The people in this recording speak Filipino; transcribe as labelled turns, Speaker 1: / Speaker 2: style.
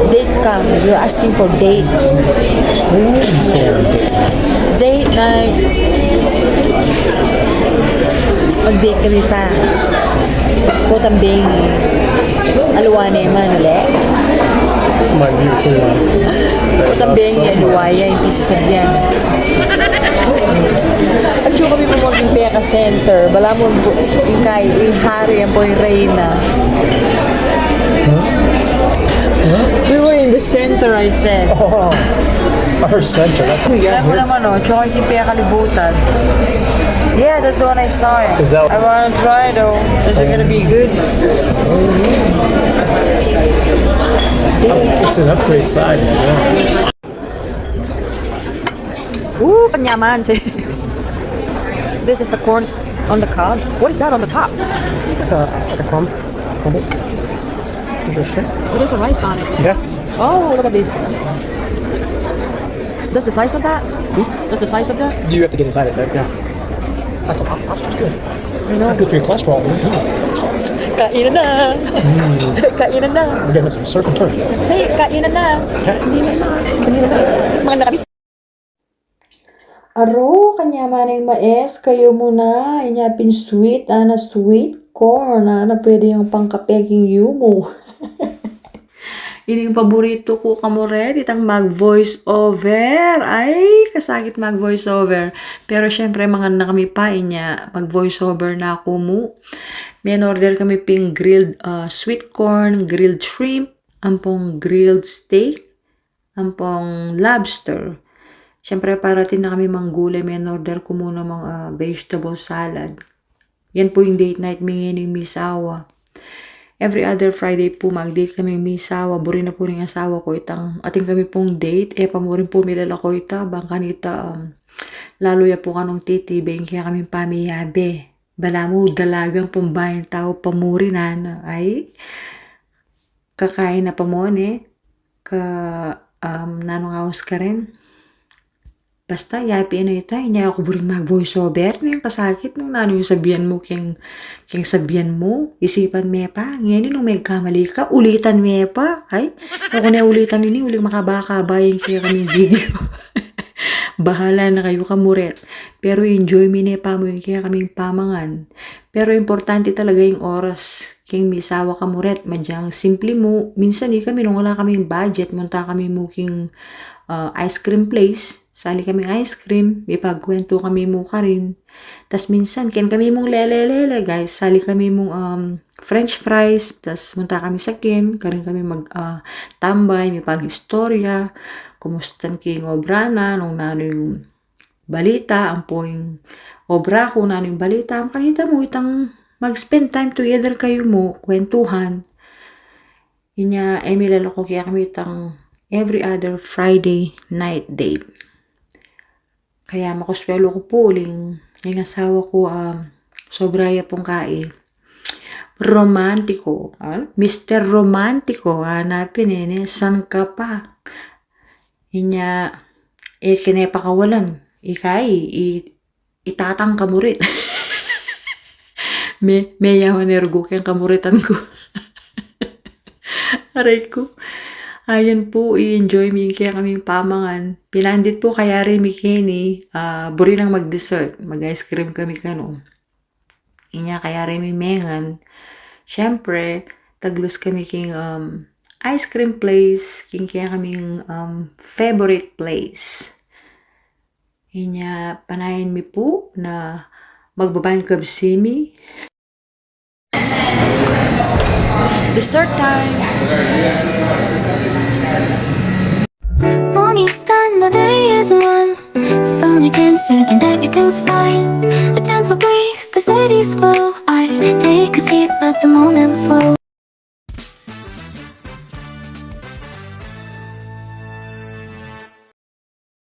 Speaker 1: Date ka. You're asking for date. Date night. Mag-date kami pa. Putang bengi. Aluwa na yaman ulit.
Speaker 2: My beautiful one.
Speaker 1: Putang bengi, aluwaya, hindi sasabyan. At yung kami pumaging Peka Center, bala mo yung kay, yung hari, yan po yung Reyna. We were in the center, I said.
Speaker 2: Oh, our center. That's
Speaker 1: Alam mo naman, oh, tsaka yung Peka Kalibutan. Yeah, that's the one I saw.
Speaker 2: Is that-
Speaker 1: I wanna try though. Is it gonna be good?
Speaker 2: It's an upgrade size. Yeah.
Speaker 1: Ooh, kanyaman. This is the corn on the cob. What is that on the top?
Speaker 2: Like a crumble. Is there shit?
Speaker 1: There's a rice on it.
Speaker 2: Yeah.
Speaker 1: Oh, look at this. That's the size of that? That's the size of that?
Speaker 2: You have to get inside it, but yeah. That's good.
Speaker 1: You know.
Speaker 2: Good for your cholesterol.
Speaker 1: Kainan na. Kainan na.
Speaker 2: We're getting some surf and turf.
Speaker 1: Say, kainan na. Mga nakabit. Aro, kanyaman yung mais, kayo muna, inyapin sweet, na sweet corn, na pwede yung pangkapeking yumo. Ini yung paborito ko kamore, ditang mag-voice over. Ay, kasakit mag-voice over. Pero syempre, mga na kami pa, inya, mag-voice over na ako mo. May order kami ping grilled sweet corn, grilled shrimp, ampong grilled steak, ampong lobster. Siyempre, parating na kami manggulay. May order ko muna mga vegetable salad. Yan po yung date night mingining misawa. Every other Friday po, mag-date kami misawa. Buri na po rin asawa ko itang ating kami pong date. Pamurin po milala ko ita. Bang kanita, lalo ya po kanong titibeng kaya kami pamiyabe. Bala mo, dalagang pambayang tao pamuri na. Ay, kakain na pa mo nanong awas ka rin. Basta, yapi na ito. Hindi ako buring mag-voice over. Ngayon kasakit nung yung sabihan mo, keng sabihan mo. Isipan me pa. Ngayon nung may kamali ka, ulitan me pa. Ay, ako na ulitan nini, uling makabakabayin kaya kami video. Bahala na kayo kamuret. Pero enjoy me pa mo yung kaya kaming pamangan. Pero importante talaga yung oras. King misawa kamuret. Madyang simple mo. Minsan kami nung wala kaming budget, munta kami mo king ice cream place. Sali kaming ice cream, may pagkwento kami mo ka rin. Tas minsan, ken kami mong lele guys. Sali kami mong french fries, tas munta kami sa ken. Karin kami tambay, may pag-istorya. Kumustan king obra na, nung nano yung balita, ang po yung obra ko, nano yung balita. Ang kanita mo, itang mag-spend time together kayo mo, kwentuhan. Inya, milala ko kaya kami itang every other Friday night date. Kaya makuswelo ko po uling yung asawa ko sobraya pong kai. Romantiko. Mr. Romantiko. Hanapin san ka pa? Inya, kinepakawalan. Itatang kamurit. may yawan ergo kayang kamuritan ko. Aray ko. Ayan po, i-enjoy mi kaya kaming pamangan. Pinandit po kaya rin mi Kenny, buri lang mag-dessert. Mag-ice cream kami kano. Inya kaya rin mi mengan. Siyempre, taglos kami king ice cream place. King kaya kaming favorite place. Inya, panayin mi po na magbabayang kabsimi. Dessert time!
Speaker 3: Morning's done, the day is one. Summer dancing and everything's fine. A gentle breeze, the city's slow. I take a seat, let the moment flow.